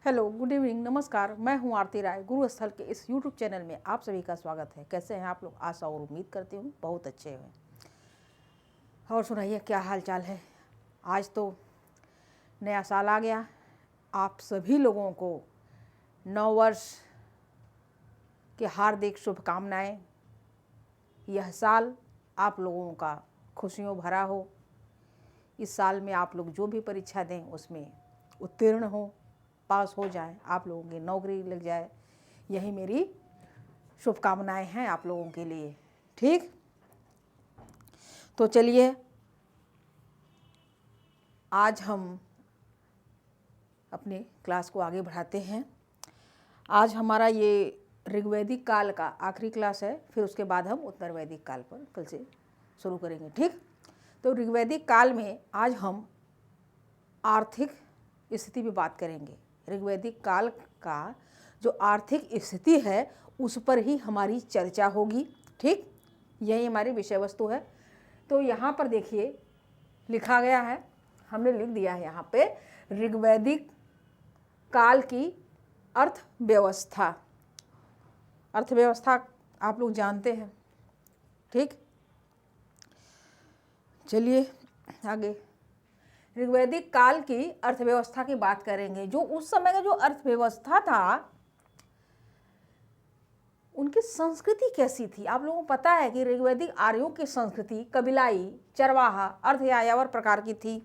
Hello, good evening, नमस्कार। मैं हूं आरती राय। गुरु स्थल के इस यूट्यूब चैनल में आप सभी का स्वागत है। कैसे हैं आप लोग? आशा और उम्मीद करती हूँ बहुत अच्छे हैं। और सुनाइए, क्या हाल चाल है? आज तो नया साल आ गया। आप सभी लोगों को नव वर्ष की हार्दिक शुभकामनाएं। यह साल आप लोगों का खुशियों भरा हो। इस साल में आप लोग जो भी परीक्षा दें उसमें उत्तीर्ण हो, पास हो जाए, आप लोगों की नौकरी लग जाए, यही मेरी शुभकामनाएं हैं आप लोगों के लिए। ठीक, तो चलिए आज हम अपने क्लास को आगे बढ़ाते हैं। आज हमारा ये ऋग्वैदिक काल का आखिरी क्लास है, फिर उसके बाद हम उत्तर वैदिक काल पर कल से शुरू करेंगे। ठीक, तो ऋग्वैदिक काल में आज हम आर्थिक स्थिति पे बात करेंगे। ऋग्वैदिक काल का जो आर्थिक स्थिति है उस पर ही हमारी चर्चा होगी। ठीक, यही हमारी विषय वस्तु है। तो यहाँ पर देखिए लिखा गया है, हमने लिख दिया है यहाँ पे ऋग्वैदिक काल की अर्थव्यवस्था। अर्थव्यवस्था आप लोग जानते हैं। ठीक, चलिए आगे ऋग्वैदिक काल की अर्थव्यवस्था की बात करेंगे। जो उस समय का जो अर्थव्यवस्था था, उनकी संस्कृति कैसी थी? आप लोगों को पता है कि ऋग्वैदिक आर्यों की संस्कृति कबीलाई, चरवाहा, अर्धयायावर प्रकार की थी।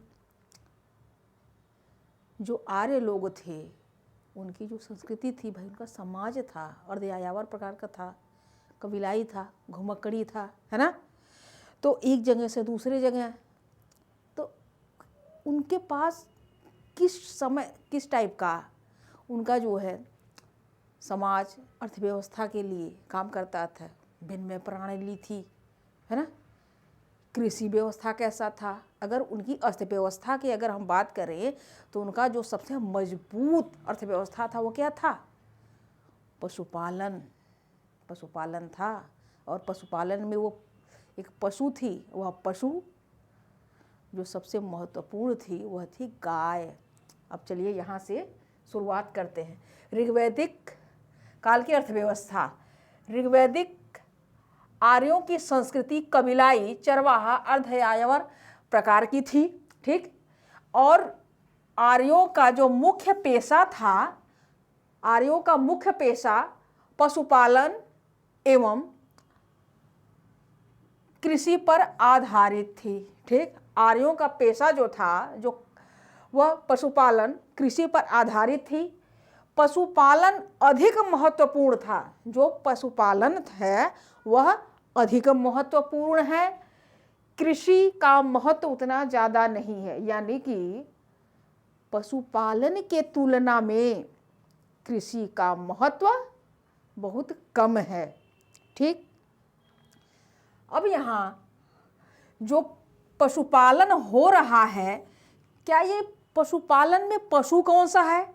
जो आर्य लोग थे उनकी जो संस्कृति थी भाई, उनका समाज था, अर्धयायावर प्रकार का था, कबीलाई था, घुमक्कड़ी था, है ना। तो एक जगह से दूसरे जगह, तो उनके पास किस समय किस टाइप का उनका जो है समाज अर्थव्यवस्था के लिए काम करता था। भिन्न प्रणाली थी, है ना। कृषि व्यवस्था कैसा था? अगर उनकी अर्थव्यवस्था की अगर हम बात करें तो उनका जो सबसे मजबूत अर्थव्यवस्था था वो क्या था? पशुपालन। पशुपालन था। और पशुपालन में वो एक पशु थी, वह पशु जो सबसे महत्वपूर्ण थी वह थी गाय। अब चलिए यहाँ से शुरुआत करते हैं। ऋग्वैदिक काल की अर्थव्यवस्था। ऋग्वैदिक आर्यों की संस्कृति कबीलाई, चरवाहा, अर्धयायावर प्रकार की थी। ठीक, और आर्यों का जो मुख्य पेशा था, आर्यों का मुख्य पेशा पशुपालन एवं कृषि पर आधारित थी। ठीक, आर्यों का पेशा जो था, जो वह पशुपालन, कृषि पर आधारित थी। पशुपालन अधिक महत्वपूर्ण था। जो पशुपालन है वह अधिक महत्वपूर्ण है। कृषि का महत्व उतना ज़्यादा नहीं है, यानी कि पशुपालन के तुलना में कृषि का महत्व बहुत कम है। ठीक, अब यहाँ जो पशुपालन हो रहा है, क्या ये पशुपालन में पशु कौन सा है?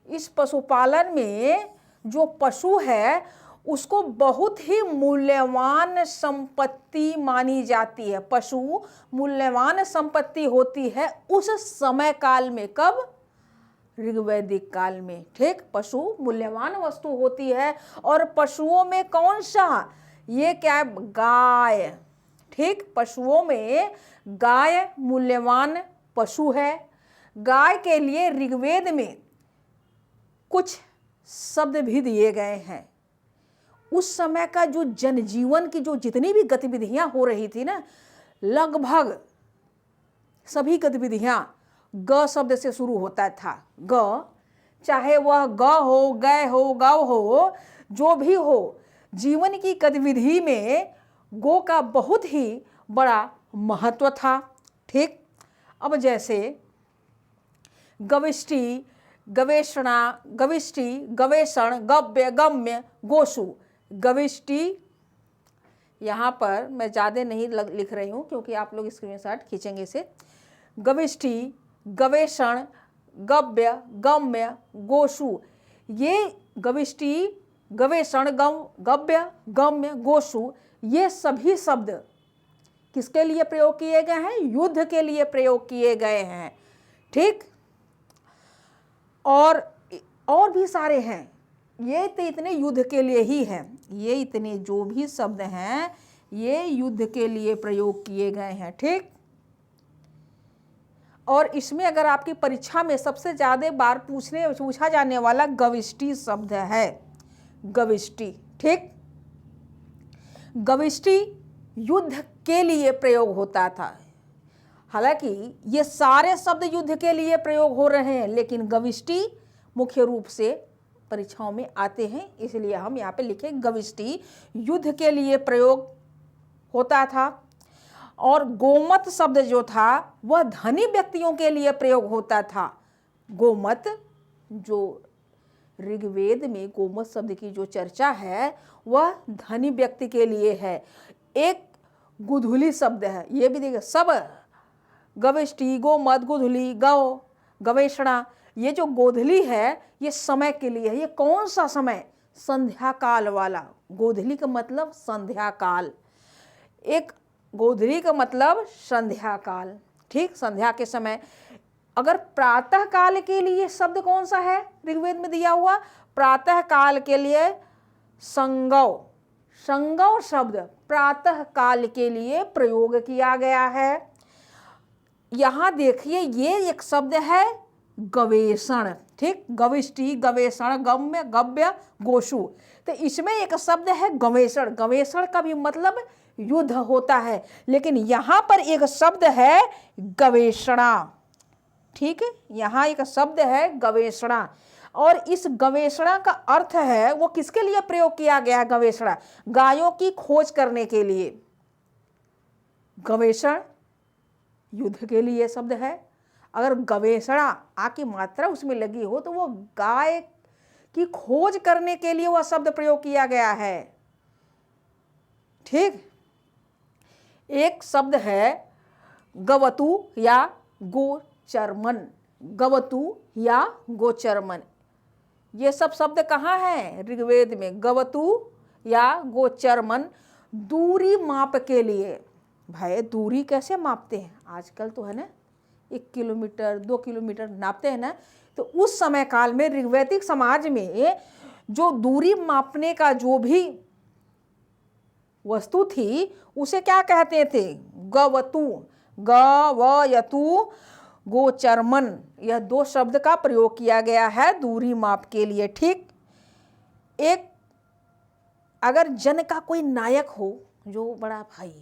इस पशुपालन में जो पशु है उसको बहुत ही मूल्यवान संपत्ति मानी जाती है। पशु मूल्यवान संपत्ति होती है उस समय काल में। कब? ऋग्वैदिक काल में। ठीक, पशु मूल्यवान वस्तु होती है। और पशुओं में कौन सा? ये क्या है? गाय। ठीक, पशुओं में गाय मूल्यवान पशु है। गाय के लिए ऋग्वेद में कुछ शब्द भी दिए गए हैं। उस समय का जो जनजीवन की जो जितनी भी गतिविधियां हो रही थी ना, लगभग सभी गतिविधियां ग शब्द से शुरू होता था। ग, चाहे वह ग हो, गाय हो, गौ हो, जो भी हो, जीवन की गतिविधि में गो का बहुत ही बड़ा महत्व था। ठीक, अब जैसे गविष्टि, गवेषणा, गविष्टि, गवेषण, गव्य, गम्य, गोषु। गविष्टि यहाँ पर मैं ज़्यादा नहीं लिख रही हूँ क्योंकि आप लोग स्क्रीनशॉट खींचेंगे इसे। गविष्टि, गवेषण, गव्य, गम्य, गोषु। ये गविष्टि, गवेषण, गव्य, गम्य, गोषु, ये सभी शब्द किसके लिए प्रयोग किए गए हैं? युद्ध के लिए प्रयोग किए गए हैं। ठीक, और और भी सारे हैं, ये तो इतने युद्ध के लिए ही हैं, ये इतने जो भी शब्द हैं ये युद्ध के लिए प्रयोग किए गए हैं, ठीक। और इसमें अगर आपकी परीक्षा में सबसे ज़्यादा बार पूछा जाने वाला गविष्टि शब्द है, गविष्टि, ठीक। गविष्टि युद्ध के लिए प्रयोग होता था। हालांकि ये सारे शब्द युद्ध के लिए प्रयोग हो रहे हैं, लेकिन गविष्टि मुख्य रूप से परीक्षाओं में आते हैं, इसलिए हम यहाँ पे लिखे गविष्टि युद्ध के लिए प्रयोग होता था। और गोमत शब्द जो था वह धनी व्यक्तियों के लिए प्रयोग होता था। गोमत, जो ऋग्वेद में गोमत शब्द की जो चर्चा है वह धनी व्यक्ति के लिए है। एक गुधुली शब्द है, ये भी देखिए, सब गविष्टि, गोमत, गुधुली, गौ, गवेषणा, ये जो गोधली है ये समय के लिए है। ये कौन सा समय? संध्या काल वाला। गोधली का मतलब संध्या काल, एक गोधली का मतलब संध्या काल, ठीक, संध्या के समय। अगर प्रातः काल के लिए शब्द कौन सा है ऋग्वेद में दिया हुआ? प्रातः काल के लिए संगव, संगव शब्द प्रातः काल के लिए प्रयोग किया गया है। यहाँ देखिए ये एक शब्द है गवेषण, ठीक, गविष्टि, गवेषण, गम्य, गव्य, गोषु, तो इसमें एक शब्द है गवेषण। गवेषण का भी मतलब युद्ध होता है, लेकिन यहाँ पर एक शब्द है गवेषणा, ठीक है, यहाँ एक शब्द है गवेषणा। और इस गवेषणा का अर्थ है वो किसके लिए प्रयोग किया गया है? गवेषणा गायों की खोज करने के लिए। गवेषण युद्ध के लिए शब्द है। अगर गवेषणा आ की मात्रा उसमें लगी हो तो वो गाय की खोज करने के लिए वह शब्द प्रयोग किया गया है, ठीक। एक शब्द है गवतु या गोचरमन, गवतु या गोचरमन, ये सब शब्द कहाँ हैं ऋग्वेद में? गवतु या गोचरमन, दूरी माप के लिए। भाई दूरी कैसे मापते हैं? आजकल तो है ना 1 किलोमीटर 2 किलोमीटर नापते हैं ना, तो उस समय काल में ऋग्वैदिक समाज में जो दूरी मापने का जो भी वस्तु थी उसे क्या कहते थे? गवतु, गवयतु, गोचरमन, यह 2 शब्द का प्रयोग किया गया है दूरी माप के लिए, ठीक। एक अगर जन का कोई नायक हो, जो बड़ा भाई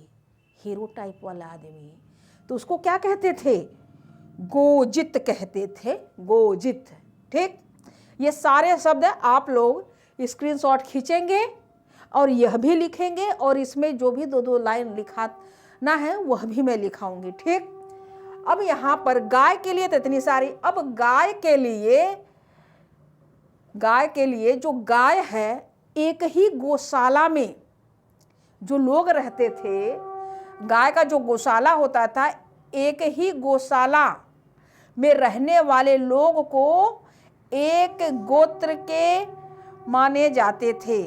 हीरो टाइप वाला आदमी, तो उसको क्या कहते थे? गोजित कहते थे, गोजित, ठीक। ये सारे शब्द आप लोग स्क्रीनशॉट खींचेंगे और यह भी लिखेंगे, और इसमें जो भी 2-2 लाइन लिखाना है वह भी मैं लिखाऊंगी, ठीक। अब यहाँ पर गाय के लिए तो इतनी सारी, अब गाय के लिए जो गाय है, एक ही गौशाला में जो लोग रहते थे, गाय का जो गौशाला होता था, एक ही गौशाला में रहने वाले लोग को एक गोत्र के माने जाते थे।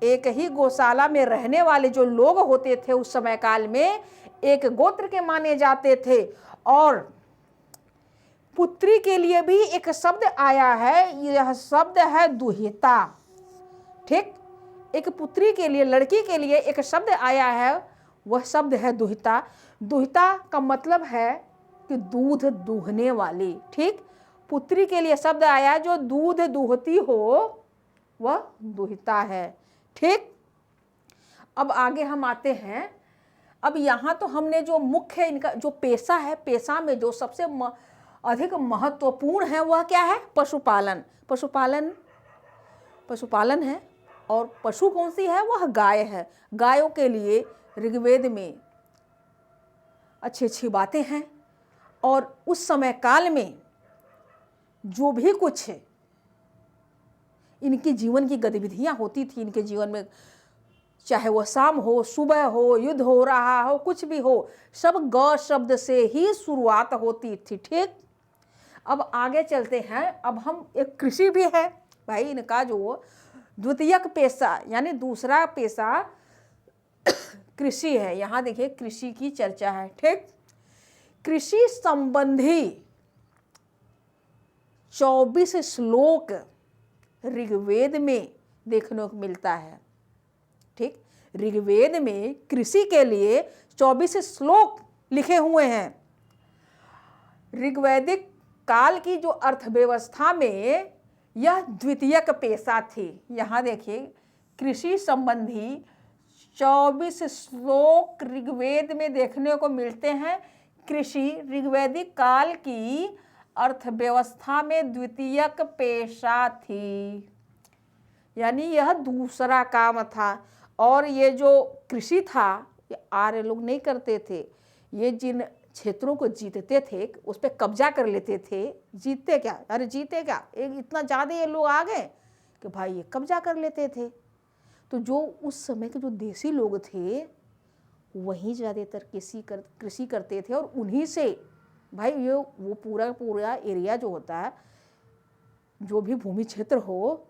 एक ही गौशाला में रहने वाले जो लोग होते थे उस समय काल में एक गोत्र के माने जाते थे। और पुत्री के लिए भी एक शब्द आया है, यह शब्द है दुहिता, ठीक। एक पुत्री के लिए, लड़की के लिए एक शब्द आया है, वह शब्द है दुहिता। दुहिता का मतलब है कि दूध दूहने वाली, ठीक। पुत्री के लिए शब्द आया जो दूध दूहती हो, वह दुहिता है, ठीक। अब आगे हम आते हैं। अब यहाँ तो हमने जो मुख्य इनका जो पेशा है, पेशा में जो सबसे अधिक महत्वपूर्ण है वह क्या है? पशुपालन। पशुपालन है। और पशु कौन सी है? वह गाय है। गायों के लिए ऋग्वेद में अच्छी अच्छी बातें हैं, और उस समय काल में जो भी कुछ इनकी जीवन की गतिविधियां होती थी, इनके जीवन में, चाहे वह शाम हो, सुबह हो, युद्ध हो रहा हो, कुछ भी हो, सब ग शब्द से ही शुरुआत होती थी, ठीक। अब आगे चलते हैं। अब हम एक कृषि भी है भाई, इनका जो द्वितीयक पेशा यानी दूसरा पेशा कृषि है। यहाँ देखिए कृषि की चर्चा है, ठीक। कृषि संबंधी 24 श्लोक ऋग्वेद में देखने को मिलता है। ठीक, ऋग्वेद में कृषि के लिए 24 श्लोक लिखे हुए हैं। ऋग्वैदिक काल की जो अर्थव्यवस्था में यह द्वितीयक पेशा थी। यहाँ देखिए, कृषि संबंधी 24 श्लोक ऋग्वेद में देखने को मिलते हैं। कृषि ऋग्वैदिक काल की अर्थव्यवस्था में द्वितीयक पेशा थी, यानी यह दूसरा काम था। और ये जो कृषि था, ये आर्य लोग नहीं करते थे। ये जिन क्षेत्रों को जीतते थे उस पर कब्जा कर लेते थे। जीतते क्या, अरे जीते क्या, एक इतना ज़्यादा ये लोग आ गए कि भाई ये कब्जा कर लेते थे। तो जो उस समय के जो देसी लोग थे वहीं ज़्यादातर कृषि करते थे, और उन्हीं से भाई ये वो पूरा एरिया जो होता है, जो भी भूमि क्षेत्र हो,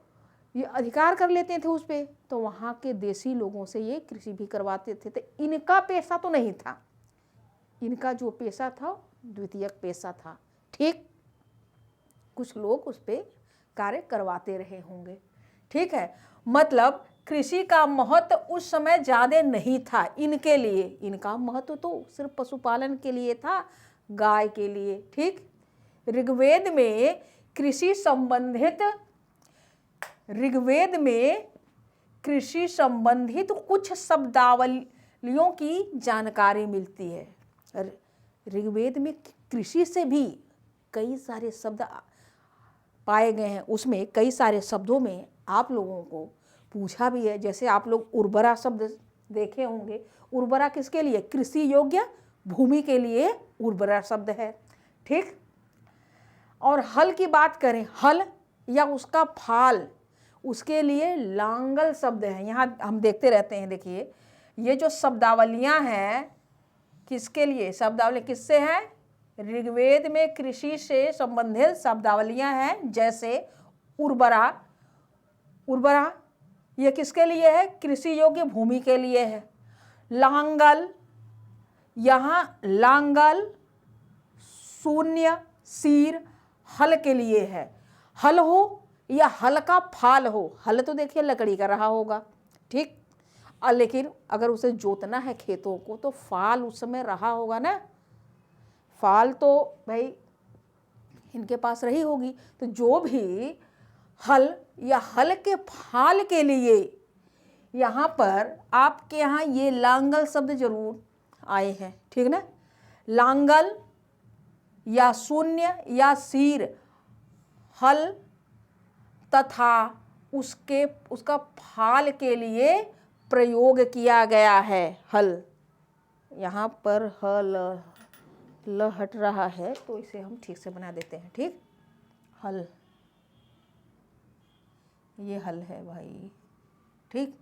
ये अधिकार कर लेते थे उस पर। तो वहाँ के देसी लोगों से ये कृषि भी करवाते थे। तो इनका पेशा तो नहीं था, इनका जो पेशा था द्वितीयक पेशा था। ठीक, कुछ लोग उस पर कार्य करवाते रहे होंगे। ठीक है, मतलब कृषि का महत्व उस समय ज़्यादा नहीं था इनके लिए। इनका महत्व तो सिर्फ पशुपालन के लिए था, गाय के लिए। ठीक, ऋग्वेद में कृषि संबंधित कुछ शब्दावलियों की जानकारी मिलती है। ऋग्वेद में कृषि से भी कई सारे शब्द पाए गए हैं। उसमें कई सारे शब्दों में आप लोगों को पूछा भी है। जैसे आप लोग उर्वरा शब्द देखे होंगे। उर्वरा किसके लिए, कृषि योग्य भूमि के लिए उर्वरा शब्द है। ठीक, और हल की बात करें, हल या उसका फाल, उसके लिए लांगल शब्द है। यहाँ हम देखते रहते हैं। देखिए, ये जो शब्दावलियाँ हैं किसके लिए, शब्दावली किससे हैं, ऋग्वेद में कृषि से संबंधित शब्दावलियाँ हैं। जैसे उर्वरा, ये किसके लिए है, कृषि योग्य भूमि के लिए है। लांगल, यहाँ लांगल शून्य सीर हल के लिए है। हल हो या हल का फाल हो, हल तो देखिए लकड़ी का रहा होगा। ठीक, लेकिन अगर उसे जोतना है खेतों को तो फाल उस समय रहा होगा ना। फाल तो भाई इनके पास रही होगी। तो जो भी हल या हल के फाल के लिए यहाँ पर आपके यहाँ ये लांगल शब्द जरूर आए हैं। ठीक ना, लांगल या शून्य या सीर हल तथा उसका फाल के लिए प्रयोग किया गया है। हल, यहाँ पर हल ल हट रहा है तो इसे हम ठीक से बना देते हैं। ठीक, हल, ये हल है भाई। ठीक,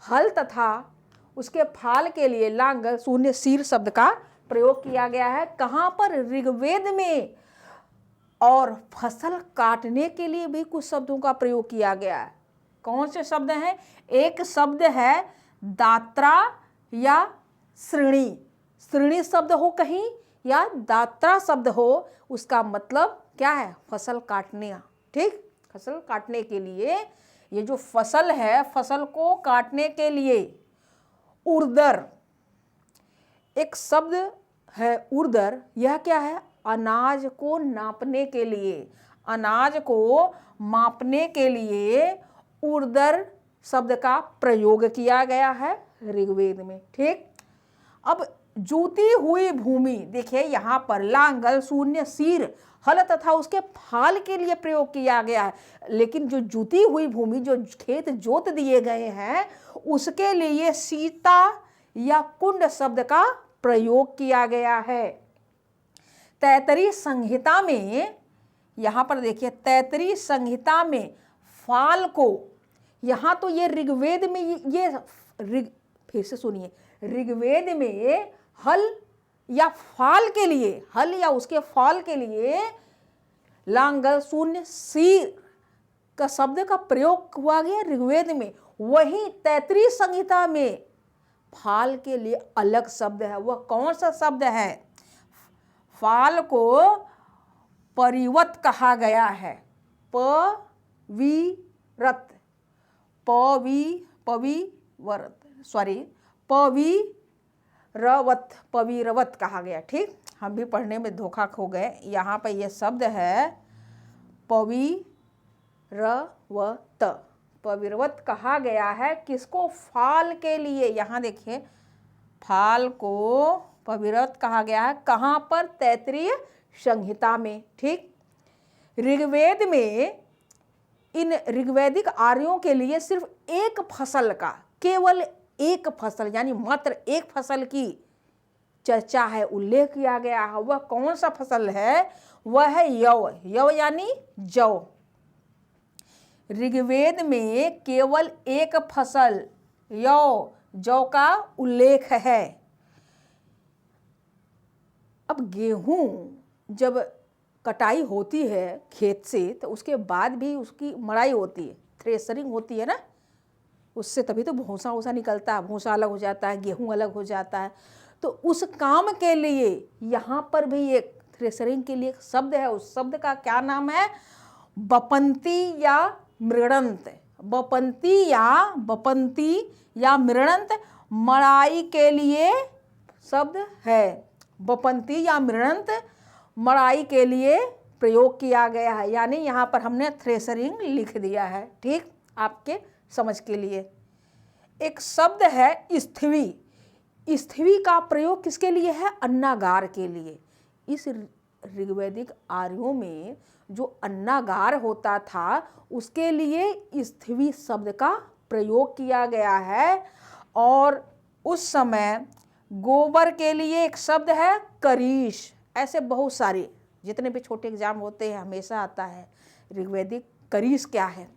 हल तथा उसके फाल के लिए लांगल शून्य सीर शब्द का प्रयोग किया गया है। कहाँ पर, ऋग्वेद में। और फसल काटने के लिए भी कुछ शब्दों का प्रयोग किया गया है। कौन से शब्द हैं, एक शब्द है दात्रा या श्रेणी। श्रेणी शब्द हो कहीं या दात्रा शब्द हो, उसका मतलब क्या है, फसल काटने। ठीक, फसल काटने के लिए, ये जो फसल है, फसल को काटने के लिए उर्दर, एक शब्द है उर्दर। यह क्या है, अनाज को नापने के लिए, अनाज को मापने के लिए उर्दर शब्द का प्रयोग किया गया है ऋग्वेद में। ठीक, अब जूती हुई भूमि, देखिए यहाँ पर लांगल शून्य सीर हल तथा उसके फाल के लिए प्रयोग किया गया है। लेकिन जो जूती हुई भूमि, जो खेत जोत दिए गए हैं, उसके लिए सीता या कुंड शब्द का प्रयोग किया गया है। तैतरी संहिता में, यहाँ पर देखिए तैतरी संहिता में फाल को, यहाँ तो ये ऋग्वेद में ये फिर से सुनिए, ऋग्वेद में हल या फाल के लिए, हल या उसके फाल के लिए लांगल शून्य सीर का शब्द का प्रयोग हुआ गया ऋग्वेद में। वहीं तैतरी संहिता में फाल के लिए अलग शब्द है। वह कौन सा शब्द है, फाल को परिवत कहा गया है। पविरत, पविरवत कहा गया। ठीक, हम भी पढ़ने में धोखा खो गए। यहाँ पे ये शब्द है पविरवत, पविरवत कहा गया है किसको? फाल के लिए। यहाँ देखिए, फाल को पविरवत कहा गया है। कहाँ पर? तैत्तिरीय संहिता में। ठीक, ऋग्वेद में इन ऋग्वैदिक आर्यों के लिए सिर्फ एक फसल का, केवल एक फसल यानी मात्र एक फसल की चर्चा है, उल्लेख किया गया है। वह कौन सा फसल है? वह है यव। यव यानी जौ। ऋग्वेद में केवल एक फसल यव, जौ का उल्लेख है। अब गेहूं जब कटाई होती है खेत से, तो उसके बाद भी उसकी मड़ाई होती है, थ्रेसरिंग होती है ना, उससे तभी तो भूसा वूसा निकलता है, भूसा अलग हो जाता है, गेहूं अलग हो जाता है। तो उस काम के लिए यहाँ पर भी एक थ्रेसरिंग के लिए एक शब्द है। उस शब्द का क्या नाम है? बपंती या मृणंत। बपंती या मृणंत मड़ाई के लिए शब्द है। बपंती या मृणंत मड़ाई के लिए प्रयोग किया गया है, यानी यहाँ पर हमने थ्रेसरिंग लिख दिया है। ठीक, आपके समझ के लिए। एक शब्द है स्थिवी। स्थिवी का प्रयोग किसके लिए है? अन्नागार के लिए। इस ऋग्वैदिक आर्यों में जो अन्नागार होता था, उसके लिए स्थिवी शब्द का प्रयोग किया गया है। और उस समय गोबर के लिए एक शब्द है करीश। ऐसे बहुत सारे जितने भी छोटे एग्जाम होते हैं हमेशा आता है ऋग्वैदिक करीश क्या है,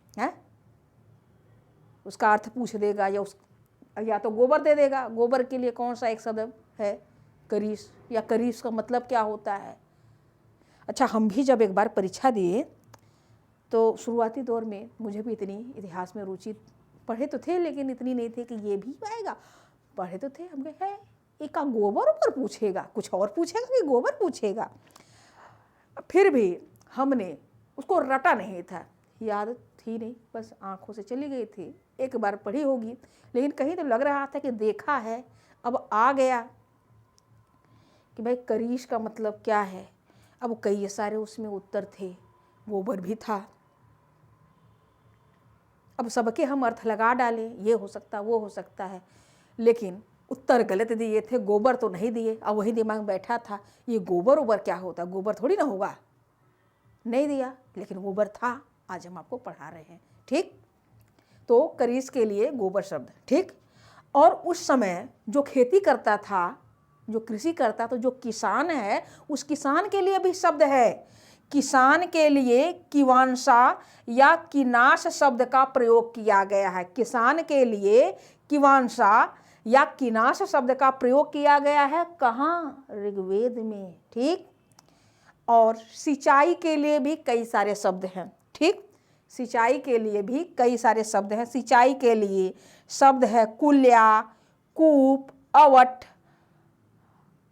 उसका अर्थ पूछ देगा, या तो गोबर दे देगा। गोबर के लिए कौन सा एक शब्द है? करीश। या करीश का मतलब क्या होता है? अच्छा, हम भी जब एक बार परीक्षा दिए तो शुरुआती दौर में मुझे भी इतनी इतिहास में रुचि, पढ़े तो थे लेकिन इतनी नहीं थी कि ये भी आएगा। पढ़े तो थे, हम कहे है एक गोबर ऊपर पूछेगा, कुछ और पूछेगा कि गोबर पूछेगा। फिर भी हमने उसको रटा नहीं था, याद थी नहीं, बस आंखों से चली गई थी। एक बार पढ़ी होगी, लेकिन कहीं तो लग रहा था कि देखा है। अब आ गया कि भाई करीश का मतलब क्या है। अब कई सारे उसमें उत्तर थे, गोबर भी था। अब सबके हम अर्थ लगा डालें, ये हो सकता वो हो सकता है, लेकिन उत्तर गलत दिए थे, गोबर तो नहीं दिए। अब वही दिमाग में बैठा था, ये गोबर ओबर क्या होता, गोबर थोड़ी ना होगा, नहीं दिया, लेकिन गोबर था। आज हम आपको पढ़ा रहे हैं। ठीक, तो करीश के लिए गोबर शब्द। ठीक, और उस समय जो खेती करता था, जो कृषि करता, तो जो किसान है, उस किसान के लिए भी शब्द है। किसान के लिए किवांशा या किनाश शब्द का प्रयोग किया गया है। किसान के लिए किवांशा या किनाश शब्द का प्रयोग किया गया है। कहाँ? ऋग्वेद में। ठीक, और सिंचाई के लिए भी कई सारे शब्द हैं। ठीक, सिंचाई के लिए भी कई सारे शब्द हैं। सिंचाई के लिए शब्द है कुल्या, कूप, अवट,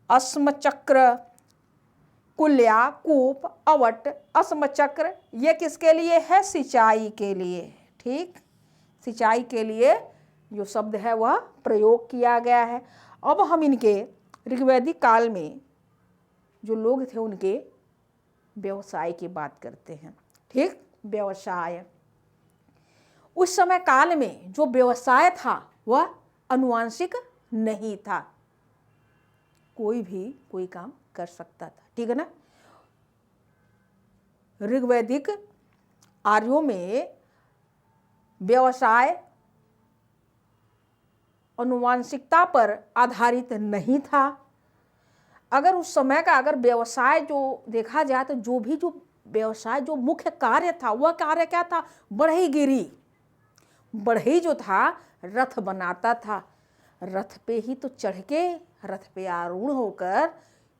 अस्मचक्र। कुल्या, कूप, अवट, अस्मचक्र, ये किसके लिए है? सिंचाई के लिए। ठीक, सिंचाई के लिए जो शब्द है वह प्रयोग किया गया है। अब हम इनके ऋग्वैदिक काल में जो लोग थे उनके व्यवसाय की बात करते हैं। ठीक, व्यवसाय। उस समय काल में जो व्यवसाय था वह अनुवांशिक नहीं था, कोई भी कोई काम कर सकता था। ठीक है ना। ऋग्वैदिक आर्यों में व्यवसाय अनुवांशिकता पर आधारित नहीं था। अगर उस समय का अगर व्यवसाय जो देखा जाए तो जो व्यवसाय जो मुख्य कार्य था वह कार्य क्या था? बढ़ईगिरी। बढ़ई जो था रथ बनाता था, रथ पे ही तो चढ़ के रथ पे आरूढ़ होकर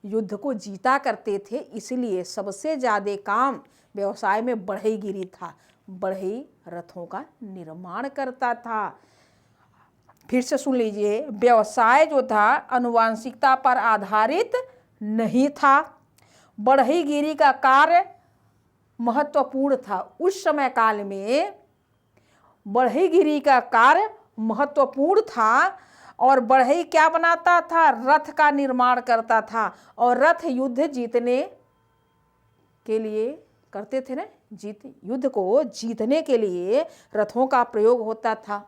युद्ध को जीता करते थे। इसलिए सबसे ज़्यादा काम व्यवसाय में बढ़ईगिरी था। बढ़ई रथों का निर्माण करता था। फिर से सुन लीजिए, व्यवसाय जो था अनुवांशिकता पर आधारित नहीं था। बढ़ईगिरी का कार्य महत्वपूर्ण था। उस समय काल में बढ़ईगिरी का कार्य महत्वपूर्ण था और बढ़ई क्या बनाता था? रथ का निर्माण करता था और रथ युद्ध जीतने के लिए करते थे ना, युद्ध को जीतने के लिए रथों का प्रयोग होता था।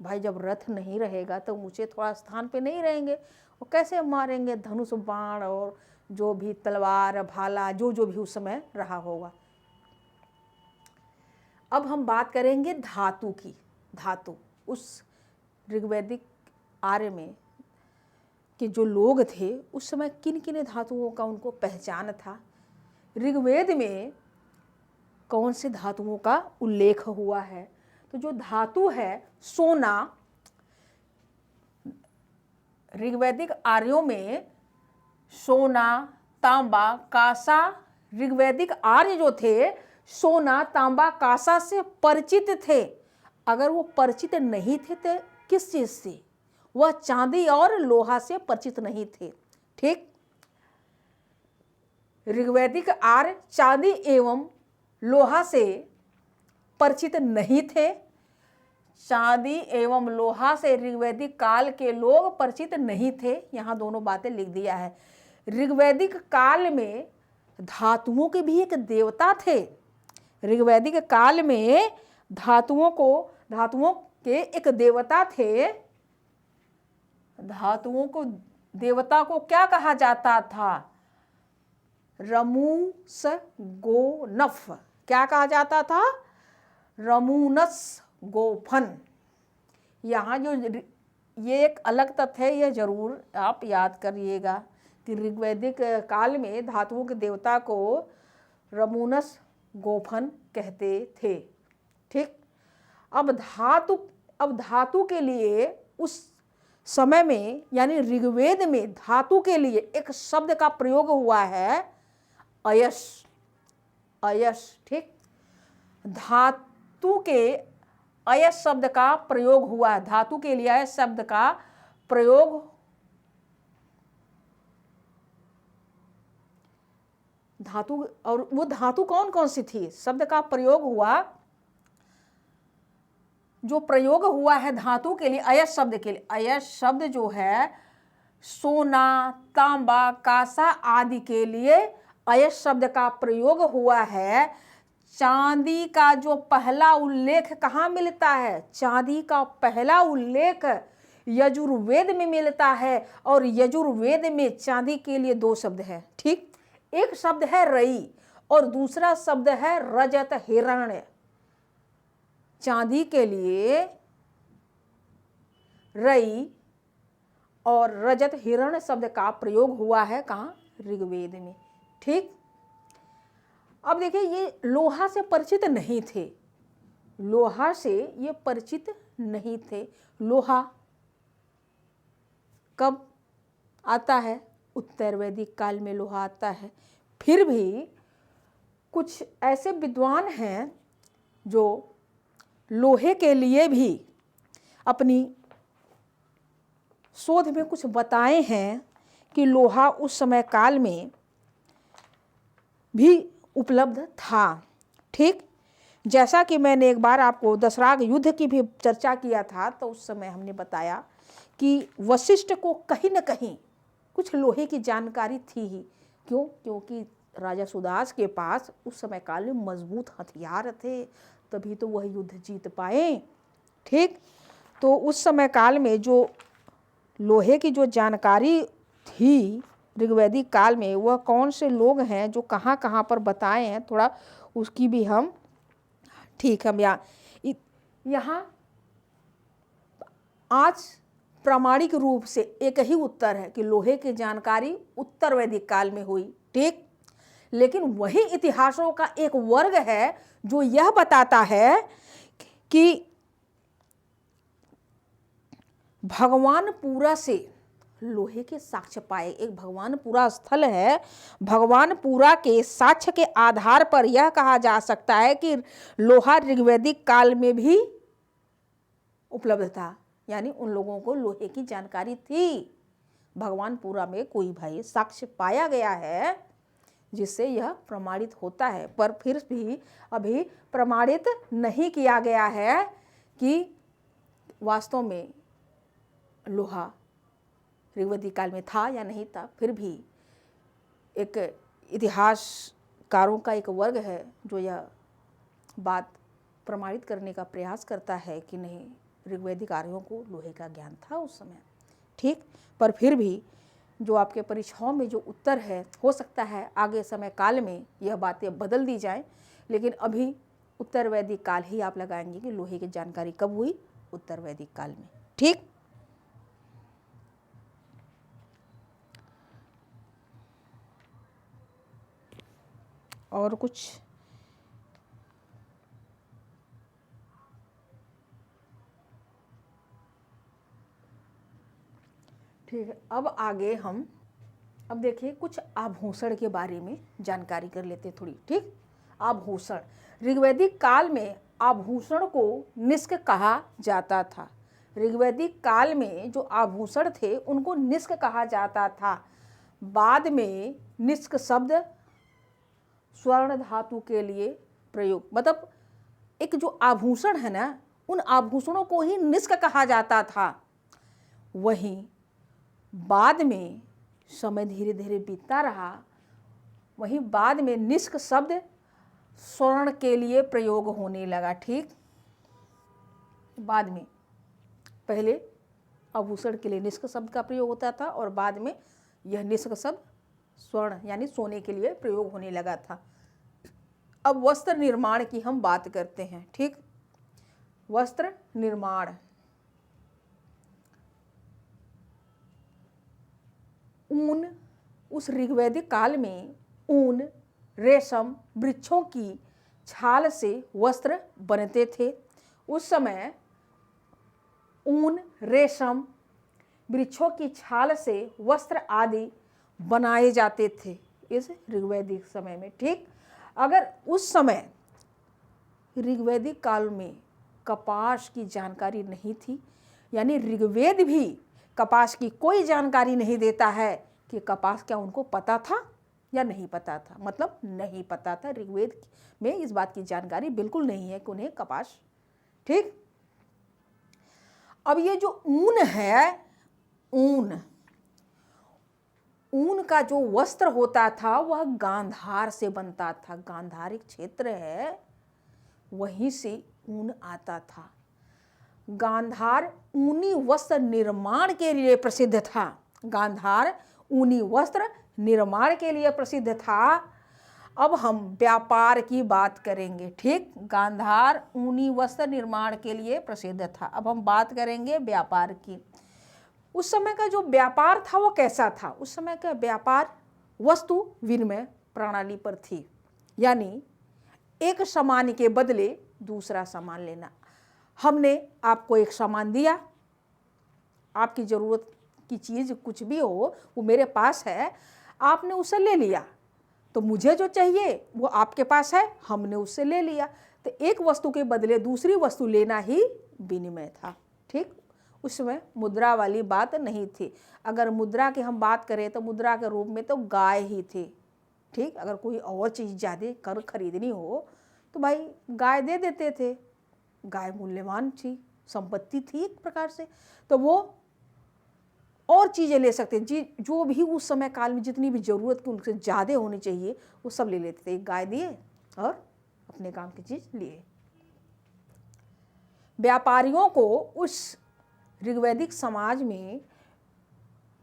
भाई जब रथ नहीं रहेगा तो ऊंचे थोड़ा स्थान पे नहीं रहेंगे, वो कैसे मारेंगे? धनुष बाण और जो भी तलवार भाला जो भी उस समय रहा होगा। अब हम बात करेंगे धातु की। धातु, उस ऋग्वैदिक आर्य में कि जो लोग थे उस समय किन किन धातुओं का उनको पहचान था। ऋग्वेद में कौन से धातुओं का उल्लेख हुआ है? तो जो धातु है सोना, ऋग्वैदिक आर्यों में सोना, तांबा, कांसा, ऋग्वैदिक आर्य जो थे सोना, तांबा, कांसा से परिचित थे। अगर वो परिचित नहीं थे तो किस चीज से? वह चांदी और लोहा से परिचित नहीं थे। ठीक, ऋग्वैदिक आर्य चांदी एवं लोहा से परिचित नहीं थे। चांदी एवं लोहा से ऋग्वैदिक काल के लोग परिचित नहीं थे। यहाँ दोनों बातें लिख दिया है। ऋग्वैदिक काल में धातुओं के भी एक देवता थे। ऋग्वैदिक काल में धातुओं के एक देवता थे। धातुओं को देवता को क्या कहा जाता था? रमूस गोनफ। क्या कहा जाता था? रमूनस गोफन। यहाँ जो ये एक अलग तथ्य है, यह जरूर आप याद करिएगा कि ऋग्वैदिक काल में धातुओं के देवता को रमूनस गोफन कहते थे। ठीक, अब धातु के लिए उस समय में यानी ऋग्वेद में धातु के लिए एक शब्द का प्रयोग हुआ है, अयस। अयस, ठीक, धातु के अयस शब्द का प्रयोग हुआ है। धातु के लिए अयस शब्द का प्रयोग धातु, और वो धातु कौन कौन सी थी? शब्द का प्रयोग हुआ, जो प्रयोग हुआ है धातु के लिए अयस शब्द के लिए। अयस शब्द जो है सोना, तांबा, कांसा आदि के लिए अयस शब्द का प्रयोग हुआ है। चांदी का जो पहला उल्लेख कहाँ मिलता है? चांदी का पहला उल्लेख यजुर्वेद में मिलता है और यजुर्वेद में चांदी के लिए दो शब्द है। ठीक, एक शब्द है रई और दूसरा शब्द है रजत हिरण्य। चांदी के लिए रई और रजत हिरण्य शब्द का प्रयोग हुआ है। कहाँ? ऋग्वेद में। ठीक, अब देखिए ये लोहा से परिचित नहीं थे। लोहा से ये परिचित नहीं थे। लोहा कब आता है? उत्तर वैदिक काल में लोहा आता है। फिर भी कुछ ऐसे विद्वान हैं जो लोहे के लिए भी अपनी शोध में कुछ बताए हैं कि लोहा उस समय काल में भी उपलब्ध था। ठीक, जैसा कि मैंने एक बार आपको दशराग युद्ध की भी चर्चा किया था, तो उस समय हमने बताया कि वशिष्ठ को कहीं न कहीं कुछ लोहे की जानकारी थी ही। क्यों? क्योंकि राजा सुदास के पास उस समय काल में मजबूत हथियार थे, तभी तो वह युद्ध जीत पाए। ठीक, तो उस समय काल में जो लोहे की जो जानकारी थी ऋग्वैदिक काल में, वह कौन से लोग हैं जो कहाँ कहाँ पर बताए हैं, थोड़ा उसकी भी हम ठीक हम यहाँ आज प्रामाणिक रूप से एक ही उत्तर है कि लोहे की जानकारी उत्तर वैदिक काल में हुई। ठीक, लेकिन वही इतिहासों का एक वर्ग है जो यह बताता है कि भगवानपुरा से लोहे के साक्ष्य पाए। एक भगवानपुरा स्थल है, भगवानपुरा के साक्ष्य के आधार पर यह कहा जा सकता है कि लोहा ऋग्वैदिक काल में भी उपलब्ध था। यानी उन लोगों को लोहे की जानकारी थी। भगवानपुरा में कोई भाई साक्ष्य पाया गया है जिससे यह प्रमाणित होता है, पर फिर भी अभी प्रमाणित नहीं किया गया है कि वास्तव में लोहा ऋग्वैदिक काल में था या नहीं था, फिर भी एक इतिहासकारों का एक वर्ग है जो यह बात प्रमाणित करने का प्रयास करता है कि नहीं, ऋग्वैदिक आर्यों को लोहे का ज्ञान था उस समय, ठीक। पर फिर भी जो आपके परीक्षाओं में जो उत्तर है, हो सकता है आगे समय काल में यह बातें बदल दी जाएं, लेकिन अभी उत्तर वैदिक काल ही आप लगाएंगे कि लोहे की जानकारी कब हुई, उत्तर वैदिक काल में, ठीक। और कुछ ठीक है। अब देखिए कुछ आभूषण के बारे में जानकारी कर लेते थोड़ी, ठीक। आभूषण, ऋग्वैदिक काल में आभूषण को निष्क कहा जाता था। ऋग्वैदिक काल में जो आभूषण थे उनको निष्क कहा जाता था। बाद में निष्क शब्द स्वर्ण धातु के लिए प्रयोग, मतलब एक जो आभूषण है ना, उन आभूषणों को ही निष्क कहा जाता था। वहीं बाद में समय धीरे धीरे बीतता रहा, वहीं बाद में निष्क शब्द स्वर्ण के लिए प्रयोग होने लगा, ठीक। बाद में पहले आभूषण के लिए निष्क शब्द का प्रयोग होता था और बाद में यह निष्क शब्द स्वर्ण यानी सोने के लिए प्रयोग होने लगा था। अब वस्त्र निर्माण की हम बात करते हैं, ठीक। वस्त्र निर्माण, ऊन, उस ऋग्वैदिक काल में ऊन, रेशम, वृक्षों की छाल से वस्त्र बनते थे। उस समय ऊन, रेशम, वृक्षों की छाल से वस्त्र आदि बनाए जाते थे इस ऋग्वैदिक समय में, ठीक। अगर उस समय ऋग्वैदिक काल में कपास की जानकारी नहीं थी, यानी ऋग्वेद भी कपास की कोई जानकारी नहीं देता है कि कपास क्या उनको पता था या नहीं पता था, मतलब नहीं पता था। ऋग्वेद में इस बात की जानकारी बिल्कुल नहीं है कि उन्हें कपास, ठीक। अब ये जो ऊन है, ऊन का जो वस्त्र होता था वह गांधार से बनता था। गांधार एक क्षेत्र है, वहीं से ऊन आता था। गांधार ऊनी वस्त्र निर्माण के लिए प्रसिद्ध था। गांधार ऊनी वस्त्र निर्माण के लिए प्रसिद्ध था। अब हम व्यापार की बात करेंगे, ठीक। गांधार ऊनी वस्त्र निर्माण के लिए प्रसिद्ध था। अब हम बात करेंगे व्यापार की। उस समय का जो व्यापार था वो कैसा था? उस समय का व्यापार वस्तु विनिमय प्रणाली पर थी, यानी एक सामान के बदले दूसरा सामान लेना। हमने आपको एक सामान दिया, आपकी ज़रूरत की चीज़ कुछ भी हो वो मेरे पास है, आपने उसे ले लिया, तो मुझे जो चाहिए वो आपके पास है, हमने उससे ले लिया। तो एक वस्तु के बदले दूसरी वस्तु लेना ही विनिमय था, ठीक। उसमें मुद्रा वाली बात नहीं थी। अगर मुद्रा की हम बात करें तो मुद्रा के रूप में तो गाय ही थी, ठीक। अगर कोई और चीज़ ज़्यादा कर खरीदनी हो तो भाई गाय दे देते थे। गाय मूल्यवान थी, संपत्ति थी एक प्रकार से, तो वो और चीज़ें ले सकते जी, जो भी उस समय काल में जितनी भी ज़रूरत की उनसे ज़्यादा होनी चाहिए वो सब ले लेते थे। एक गाय दिए और अपने काम की चीज़ लिए। व्यापारियों को उस ऋग्वैदिक समाज में,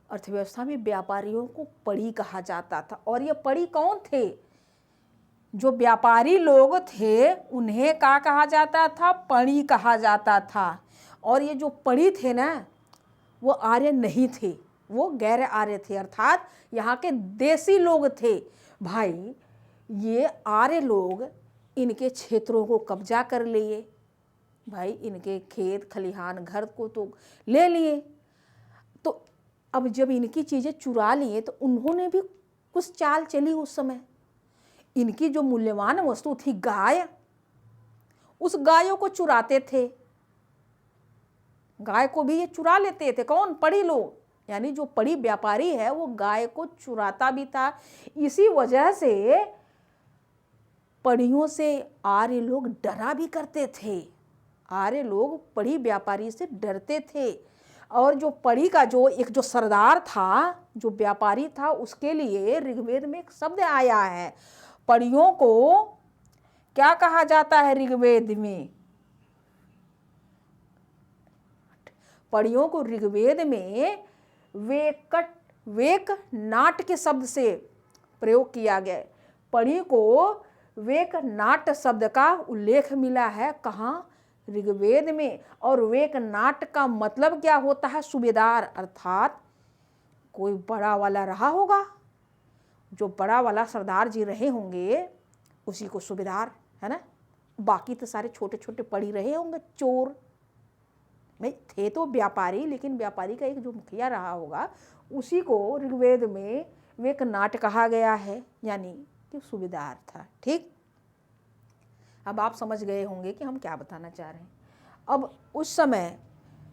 अर्थव्यवस्था में व्यापारियों को पड़ी कहा जाता था। और ये पड़ी कौन थे? जो व्यापारी लोग थे उन्हें क्या कहा जाता था? पड़ी कहा जाता था। और ये जो पड़ी थे ना, वो आर्य नहीं थे, वो गैर आर्य थे, अर्थात यहाँ के देसी लोग थे। भाई ये आर्य लोग इनके क्षेत्रों को कब्जा कर लिए, भाई इनके खेत खलिहान घर को तो ले लिए। तो अब जब इनकी चीज़ें चुरा लिए तो उन्होंने भी कुछ चाल चली उस समय। इनकी जो मूल्यवान वस्तु थी गाय, उस गायों को चुराते थे। गाय को भी ये चुरा लेते थे। कौन? पड़ी लोग, यानी जो पड़ी व्यापारी है वो गाय को चुराता भी था। इसी वजह से पड़ियों से आर्य लोग डरा भी करते थे। सारे लोग पढ़ी व्यापारी से डरते थे। और जो पढ़ी का जो सरदार था, जो व्यापारी था, उसके लिए ऋग्वेद में एक शब्द आया है। पढ़ियों को क्या कहा जाता है ऋग्वेद में? पढ़ियों को ऋग्वेद में वेक नाट के शब्द से प्रयोग किया गया। पढ़ी को वेक नाट शब्द का उल्लेख मिला है। कहाँ? ऋग्वेद में। और वेक नाट का मतलब क्या होता है? सूबेदार, अर्थात कोई बड़ा वाला रहा होगा, जो बड़ा वाला सरदार जी रहे होंगे उसी को सूबेदार, है ना। बाकी तो सारे छोटे छोटे पढ़ी रहे होंगे, चोर। भाई थे तो व्यापारी, लेकिन व्यापारी का एक जो मुखिया रहा होगा उसी को ऋग्वेद में वेक नाट कहा गया है, यानी कि सूबेदार था। ठीक, अब आप समझ गए होंगे कि हम क्या बताना चाह रहे हैं। अब उस समय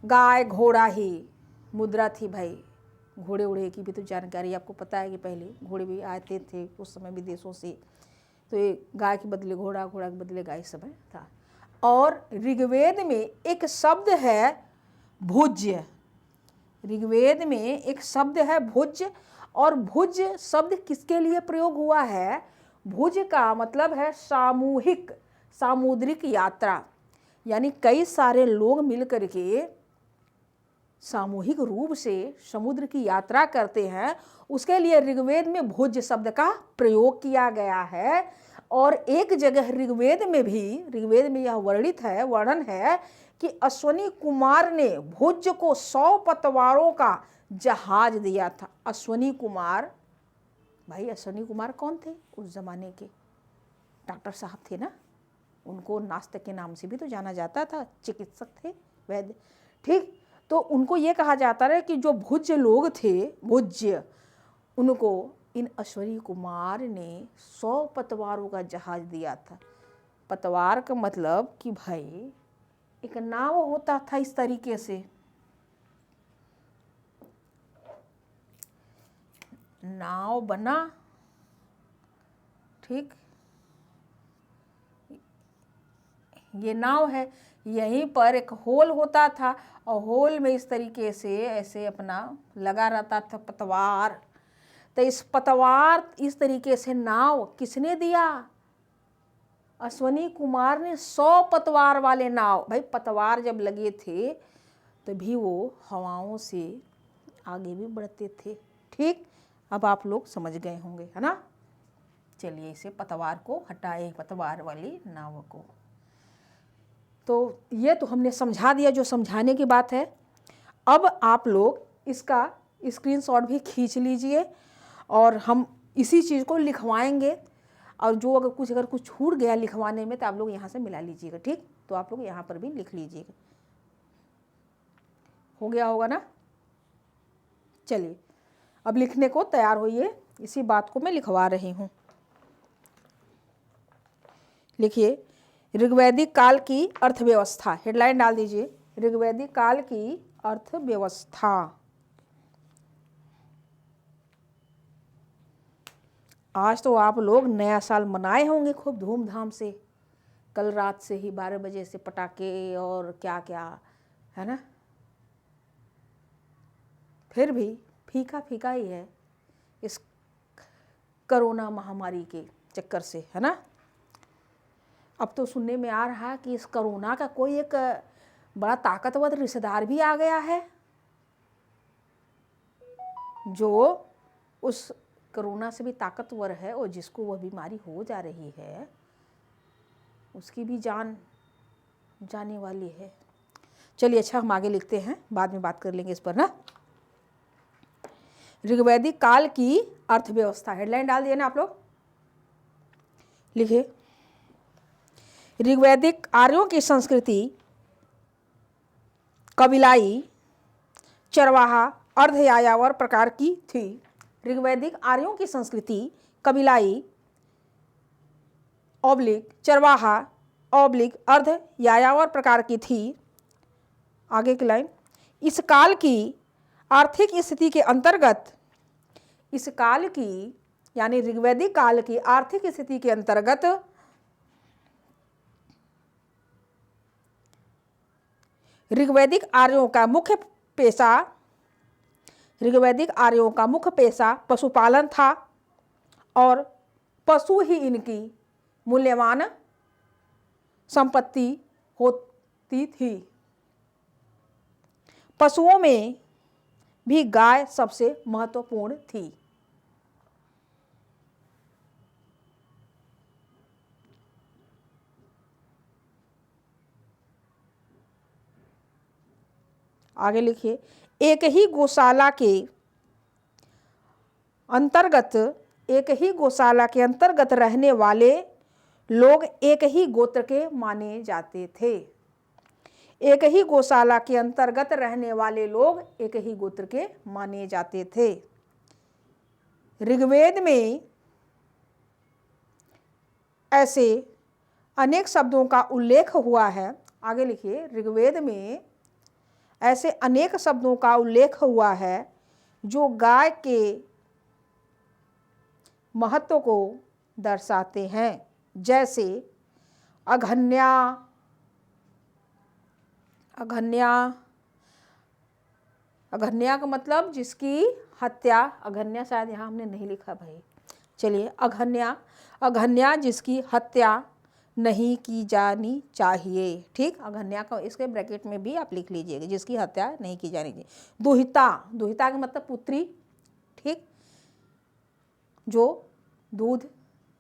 गाय घोड़ा ही मुद्रा थी भाई। घोड़े उड़े की भी तो जानकारी आपको पता है कि पहले घोड़े भी आते थे उस समय विदेशों से। तो ये गाय के बदले घोड़ा, घोड़ा के बदले गाय समय था। और ऋग्वेद में एक शब्द है भुज्य। ऋग्वेद में एक शब्द है भुज। और भुज शब्द किसके लिए प्रयोग हुआ है? भुज का मतलब है सामूहिक, सामुद्रिक यात्रा, यानी कई सारे लोग मिलकर के सामूहिक रूप से समुद्र की यात्रा करते हैं, उसके लिए ऋग्वेद में भुज शब्द का प्रयोग किया गया है। और एक जगह ऋग्वेद में यह वर्णन है कि अश्वनी कुमार ने भुज को 100 पतवारों का जहाज दिया था। अश्वनी कुमार, भाई अश्वनी कुमार कौन थे? उस जमाने के डॉक्टर साहब थे ना, उनको नास्तिक के नाम से भी तो जाना जाता था, चिकित्सक थे, वैद्य। ठीक, तो उनको ये कहा जाता है कि जो भुज्य लोग थे, भुज्य, उनको इन अश्वनी कुमार ने 100 पतवारों का जहाज दिया था। पतवार का मतलब कि भाई एक नाव होता था इस तरीके से, नाव बना, ठीक, ये नाव है, यहीं पर एक होल होता था और होल में इस तरीके से ऐसे अपना लगा रहता था पतवार। तो इस पतवार, इस तरीके से नाव किसने दिया? अश्वनी कुमार ने 100 पतवार वाले नाव। भाई पतवार जब लगे थे तभी वो हवाओं से आगे भी बढ़ते थे। ठीक, अब आप लोग समझ गए होंगे, है ना। चलिए इसे पतवार को हटाए, पतवार वाली नाव को। तो ये तो हमने समझा दिया जो समझाने की बात है। अब आप लोग इसका स्क्रीनशॉट भी खींच लीजिए और हम इसी चीज़ को लिखवाएंगे। और जो अगर कुछ छूट गया लिखवाने में तो आप लोग यहाँ से मिला लीजिएगा। ठीक, तो आप लोग यहाँ पर भी लिख लीजिएगा। हो गया होगा ना। चलिए अब लिखने को तैयार होइए, इसी बात को मैं लिखवा रही हूँ। लिखिए, ऋग्वैदिक काल की अर्थव्यवस्था। हेडलाइन डाल दीजिए, ऋग्वैदिक काल की अर्थव्यवस्था। आज तो आप लोग नया साल मनाए होंगे खूब धूमधाम से। कल रात से ही 12 बजे से पटाखे और क्या क्या, है ना। फिर भी फीका फीका ही है इस कोरोना महामारी के चक्कर से, है ना। अब तो सुनने में आ रहा है कि इस कोरोना का कोई एक बड़ा ताकतवर रिश्तेदार भी आ गया है, जो उस कोरोना से भी ताकतवर है, और जिसको वह बीमारी हो जा रही है उसकी भी जान जाने वाली है। चलिए अच्छा, हम आगे लिखते हैं, बाद में बात कर लेंगे इस पर ना। ऋग्वैदिक काल की अर्थव्यवस्था। हेडलाइन डाल दिए ना आप लोग। लिखिए, ऋग्वैदिक आर्यों की संस्कृति कबीलाई, चरवाहा, अर्धयायावर प्रकार की थी। ऋग्वैदिक आर्यों की संस्कृति कबीलाई ऑब्लिक चरवाहा ऑब्लिक अर्ध यायावर प्रकार की थी। आगे की लाइन, इस काल की आर्थिक स्थिति के अंतर्गत, इस काल की यानी ऋग्वैदिक काल की आर्थिक स्थिति के अंतर्गत ऋग्वैदिक आर्यों का मुख्य पेशा पशुपालन था और पशु ही इनकी मूल्यवान संपत्ति होती थी। पशुओं में भी गाय सबसे महत्वपूर्ण थी। आगे लिखिए, एक ही गौशाला के अंतर्गत रहने वाले लोग एक ही गोत्र के माने जाते थे। एक ही गौशाला के अंतर्गत रहने वाले लोग एक ही गोत्र के माने जाते थे। ऋग्वेद में ऐसे अनेक शब्दों का उल्लेख हुआ है। आगे लिखिए, ऋग्वेद में ऐसे अनेक शब्दों का उल्लेख हुआ है जो गाय के महत्व को दर्शाते हैं, जैसे अघन्या का मतलब जिसकी हत्या, अघन्या शायद यहाँ हमने नहीं लिखा भाई, चलिए अघन्या जिसकी हत्या नहीं की जानी चाहिए। ठीक, अघन्या का इसके ब्रैकेट में भी आप लिख लीजिएगा, जिसकी हत्या नहीं की जानी चाहिए। दुहिता का मतलब पुत्री। ठीक, जो दूध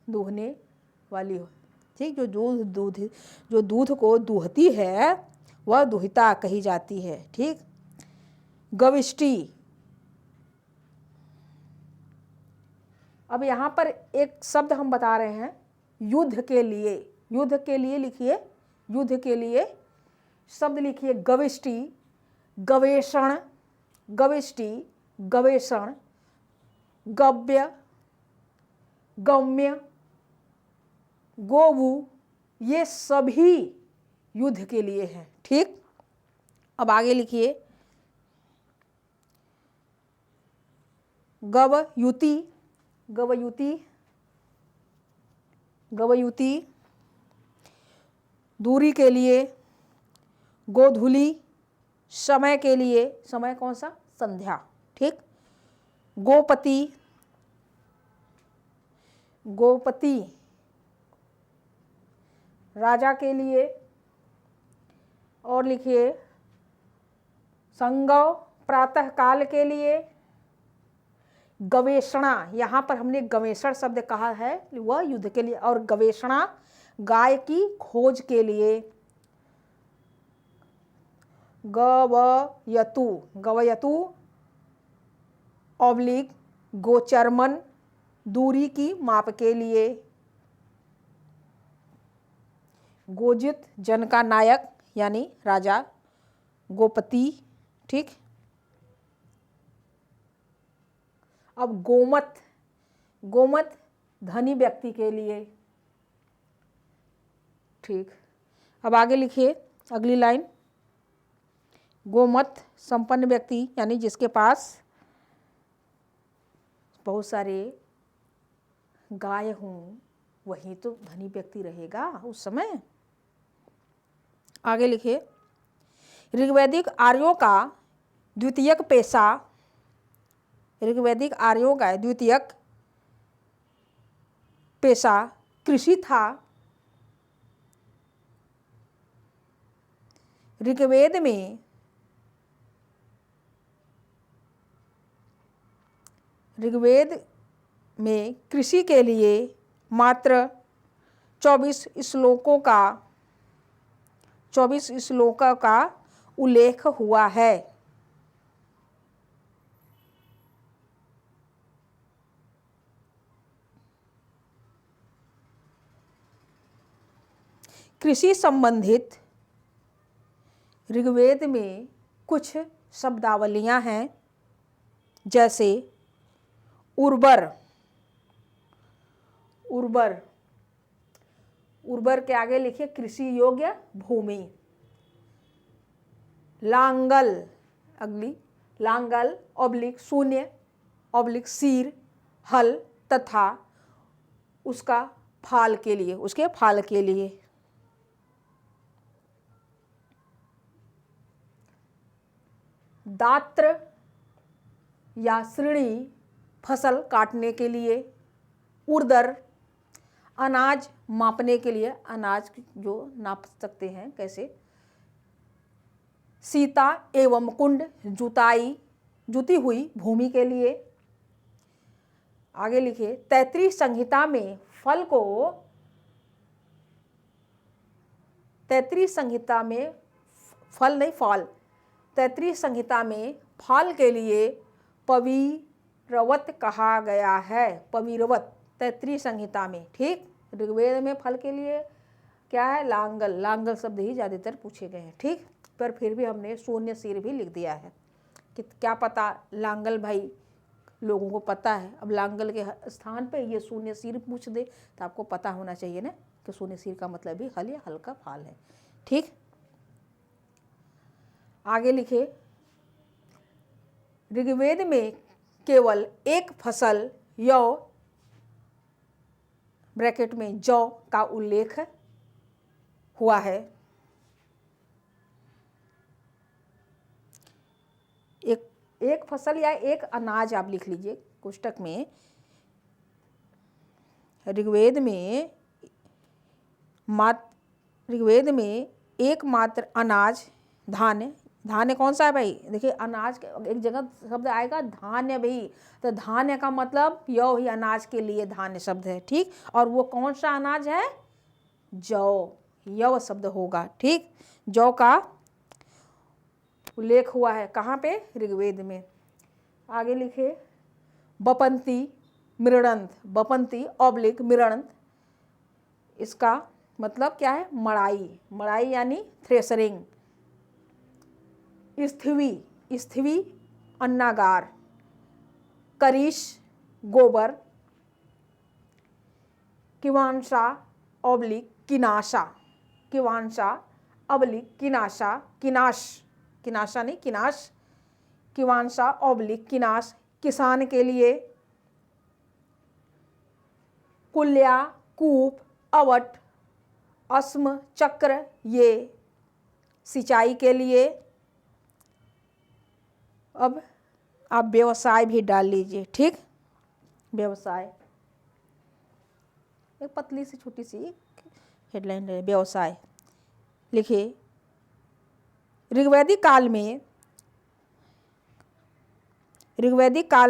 दूहने वाली हो। ठीक, जो दूध को दूहती है वह दुहिता कही जाती है। ठीक, गविष्टि। अब यहाँ पर एक शब्द हम बता रहे हैं युद्ध के लिए लिखिए, युद्ध के लिए शब्द लिखिए गविष्टि, गवेषण, गव्य, गम्य, गोवु, ये सभी युद्ध के लिए हैं। ठीक, अब आगे लिखिए गवयुति दूरी के लिए, गोधूली समय के लिए, समय कौन सा, संध्या। ठीक, गोपति राजा के लिए, और लिखिए संगव प्रातः काल के लिए, गवेषणा, यहाँ पर हमने गवेषण शब्द कहा है वह युद्ध के लिए, और गवेषणा गाय की खोज के लिए, गवयतु ऑब्लिक गोचरमन दूरी की माप के लिए, गोजित जन का नायक यानी राजा, गोपति। ठीक, अब गोमत धनी व्यक्ति के लिए। ठीक, अब आगे लिखिए अगली लाइन, गोमत संपन्न व्यक्ति यानी जिसके पास बहुत सारे गाय हों, वही तो धनी व्यक्ति रहेगा उस समय। आगे लिखिए, ऋग्वैदिक आर्यों का द्वितीयक पेशा कृषि था। ऋग्वेद में कृषि के लिए मात्र 24 श्लोकों का उल्लेख हुआ है। कृषि संबंधित ऋग्वेद में कुछ शब्दावलियां हैं, जैसे उर्वर के आगे लिखिए कृषि योग्य भूमि, लांगल ऑब्लिक शून्य ऑब्लिक सीर, हल तथा उसके फाल के लिए। दात्र या श्रेणी फसल काटने के लिए, उर्दर अनाज मापने के लिए, अनाज जो नाप सकते हैं कैसे, सीता एवं कुंड जुती हुई भूमि के लिए। आगे लिखिए, तैत्तिरीय संहिता में फल को, तैत्तिरीय संहिता में फल नहीं फाल, तैत्तिरीय संहिता में फाल के लिए पविरवत कहा गया है, पविरवत तैत्तिरीय संहिता में। ठीक, ऋग्वेद में फल के लिए क्या है, लांगल, लांगल शब्द ही ज़्यादातर पूछे गए हैं। ठीक, पर फिर भी हमने शून्य सिर भी लिख दिया है कि क्या पता लांगल भाई लोगों को पता है, अब लांगल के स्थान पे ये शून्य सिर पूछ दे तो आपको पता होना चाहिए ना कि शून्य सिर का मतलब भी हल या हल का फाल है। ठीक, आगे लिखे, ऋग्वेद में केवल एक फसल यौ ब्रैकेट में जौ का उल्लेख हुआ है। एक फसल या एक अनाज आप लिख लीजिए कोष्टक में। ऋग्वेद में एकमात्र अनाज धान्य, धान्य कौन सा है भाई, देखिए अनाज एक जगह शब्द आएगा धान्य भी, तो धान्य का मतलब यौ ही अनाज के लिए धान्य शब्द है। ठीक, और वो कौन सा अनाज है, जौ, यौ शब्द होगा। ठीक, जौ का उल्लेख हुआ है कहाँ पे, ऋग्वेद में। आगे लिखे, बपंती मृणंत, बपंती ऑब्लिक मृणंत, इसका मतलब क्या है, मड़ाई, मड़ाई यानी थ्रेसरिंग। स्थिवी, स्थिवी अन्नागार, करीश गोबर, किवांशा ऑब्लिक किनाशा, किवांशा ऑब्लिक किनाशा, किनाश, किनाशा नहीं किनाश, किवांशा ऑब्लिक किनाश किसान के लिए। कुल्या, कूप, अवट, अस्म, चक्र ये सिंचाई के लिए। अब आप व्यवसाय भी डाल लीजिए। ठीक, व्यवसाय एक पतली सी छोटी सी हेडलाइन है, व्यवसाय। लिखिए, ऋग्वैदिक काल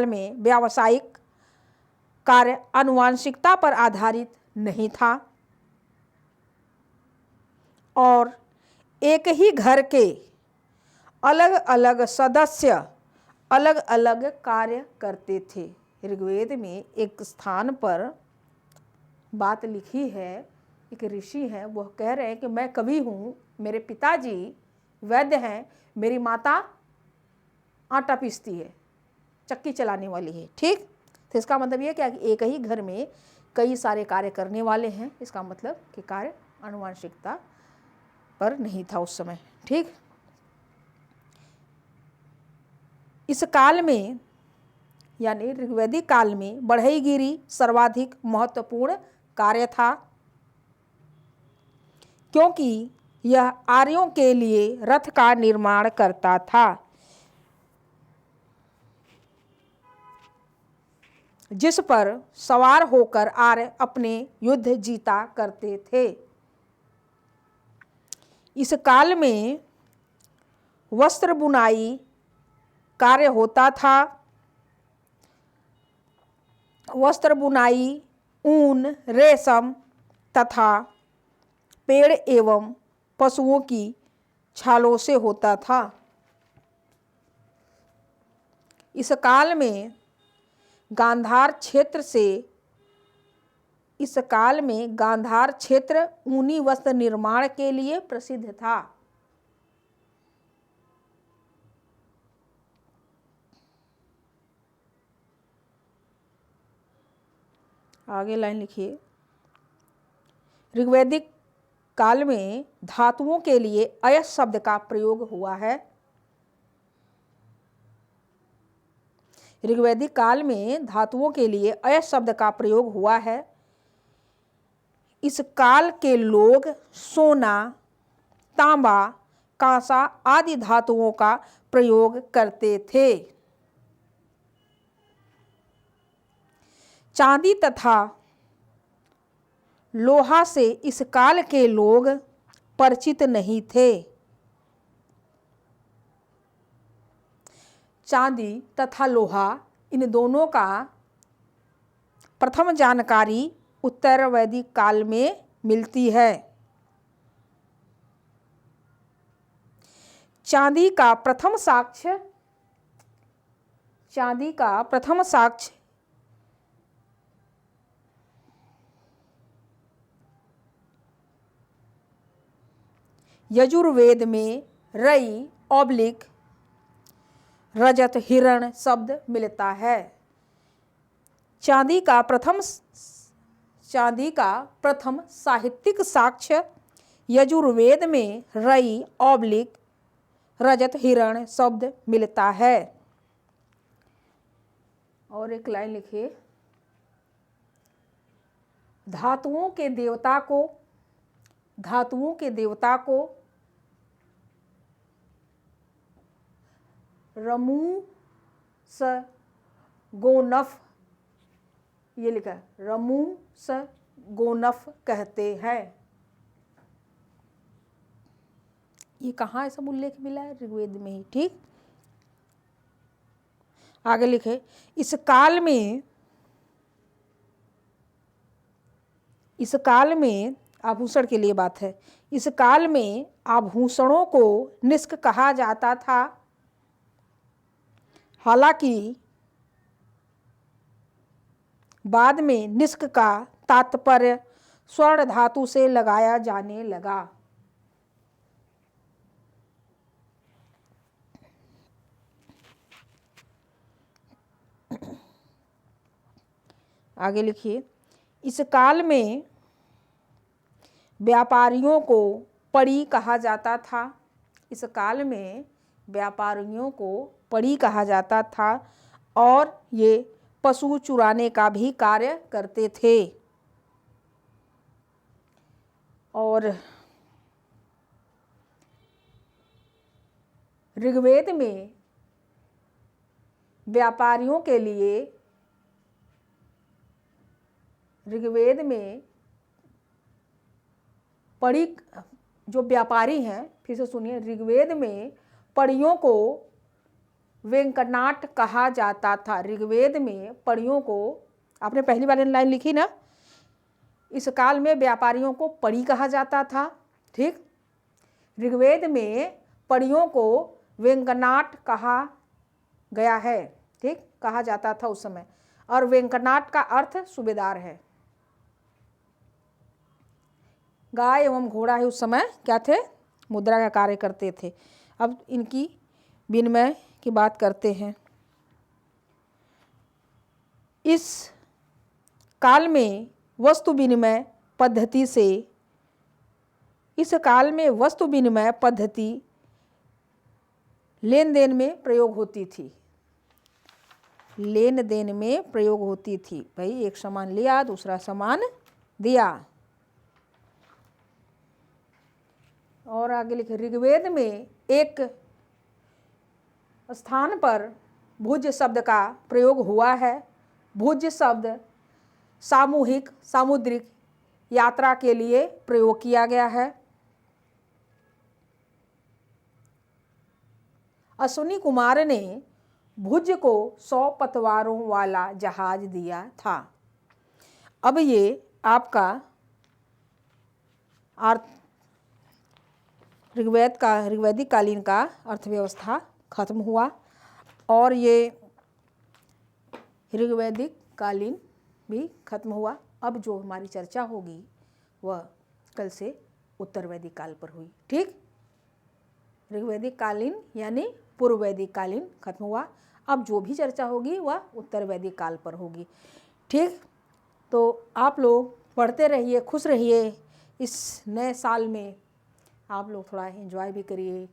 में व्यावसायिक कार्य आनुवंशिकता पर आधारित नहीं था और एक ही घर के अलग अलग सदस्य अलग अलग कार्य करते थे। ऋग्वेद में एक स्थान पर बात लिखी है, एक ऋषि हैं, वह कह रहे हैं कि मैं कवि हूँ, मेरे पिताजी वैद्य हैं, मेरी माता आटा पीसती है, चक्की चलाने वाली है। ठीक, तो इसका मतलब ये क्या कि एक ही घर में कई सारे कार्य करने वाले हैं, इसका मतलब कि कार्य आनुवंशिकता पर नहीं था उस समय। ठीक, इस काल में यानी ऋग्वैदिक काल में बढ़ईगिरी सर्वाधिक महत्वपूर्ण कार्य था, क्योंकि यह आर्यों के लिए रथ का निर्माण करता था, जिस पर सवार होकर आर्य अपने युद्ध जीता करते थे। इस काल में वस्त्र बुनाई कार्य होता था। वस्त्र बुनाई ऊन, रेशम तथा पेड़ एवं पशुओं की छालों से होता था। इस काल में गांधार क्षेत्र ऊनी वस्त्र निर्माण के लिए प्रसिद्ध था। आगे लाइन लिखिए, ऋग्वैदिक काल में धातुओं के लिए अयस शब्द का प्रयोग हुआ है। ऋग्वैदिक काल में धातुओं के लिए अयस शब्द का प्रयोग हुआ है। इस काल के लोग सोना, तांबा, कांसा आदि धातुओं का प्रयोग करते थे। चांदी तथा लोहा से इस काल के लोग परिचित नहीं थे। चांदी तथा लोहा इन दोनों का प्रथम जानकारी उत्तर वैदिक काल में मिलती है। चांदी का प्रथम साक्ष्य यजुर्वेद में रई ऑब्लिक रजत हिरण शब्द मिलता है। चांदी का प्रथम साहित्यिक साक्ष्य यजुर्वेद में रई ऑब्लिक रजत हिरण शब्द मिलता है। और एक लाइन लिखिए, धातुओं के देवता को रमूस गोनफ, ये लिखा है, रमूस गोनफ कहते हैं। ये कहाँ ऐसा उल्लेख मिला है? ऋग्वेद में ही। ठीक, आगे लिखे, इस काल में आभूषण के लिए बात है। इस काल में आभूषणों को निष्क कहा जाता था। हालांकि बाद में निष्क का तात्पर्य स्वर्ण धातु से लगाया जाने लगा। आगे लिखिए, इस काल में व्यापारियों को पड़ी कहा जाता था। इस काल में व्यापारियों को पड़ी कहा जाता था और ये पशु चुराने का भी कार्य करते थे। और ऋग्वेद में व्यापारियों के लिए, ऋग्वेद में पड़ी, जो व्यापारी हैं, फिर से सुनिए, ऋग्वेद में पड़ियों को वेंकनाट कहा जाता था। ऋग्वेद में पड़ियों को, आपने पहली वाली लाइन लिखी ना, इस काल में व्यापारियों को पड़ी कहा जाता था। ठीक, ऋग्वेद में पड़ियों को वेंकनाट कहा गया है। ठीक, कहा जाता था उस समय, और वेंकनाट का अर्थ सूबेदार है। गाय एवं घोड़ा ही उस समय क्या थे? मुद्रा का कार्य करते थे। अब इनकी विनिमय की बात करते हैं। इस काल में वस्तु विनिमय पद्धति लेन देन में प्रयोग होती थी। लेन देन में प्रयोग होती थी। भाई, एक सामान लिया, दूसरा सामान दिया। और आगे लिखे, ऋग्वेद में एक स्थान पर भुज शब्द का प्रयोग हुआ है। भुज शब्द सामूहिक सामुद्रिक यात्रा के लिए प्रयोग किया गया है। अश्विनी कुमार ने भुज को 100 पतवारों वाला जहाज दिया था। अब ये आपका ऋग्वैदिक कालीन का अर्थव्यवस्था खत्म हुआ और ये ऋग्वैदिक कालीन भी खत्म हुआ। अब जो हमारी चर्चा होगी वह कल से उत्तर वैदिक काल पर हुई। ठीक, ऋग्वैदिक कालीन यानी पूर्व वैदिक कालीन खत्म हुआ। अब जो भी चर्चा होगी वह उत्तर वैदिक काल पर होगी। ठीक, तो आप लोग पढ़ते रहिए, खुश रहिए। इस नए साल में आप लोग थोड़ा एंजॉय भी करिए।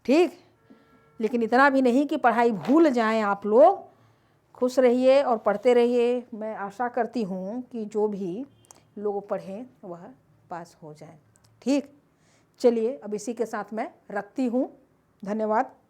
ठीक, लेकिन इतना भी नहीं कि पढ़ाई भूल जाएं। आप लोग खुश रहिए और पढ़ते रहिए। मैं आशा करती हूँ कि जो भी लोग पढ़ें वह पास हो जाएं। ठीक, चलिए अब इसी के साथ मैं रखती हूँ। धन्यवाद।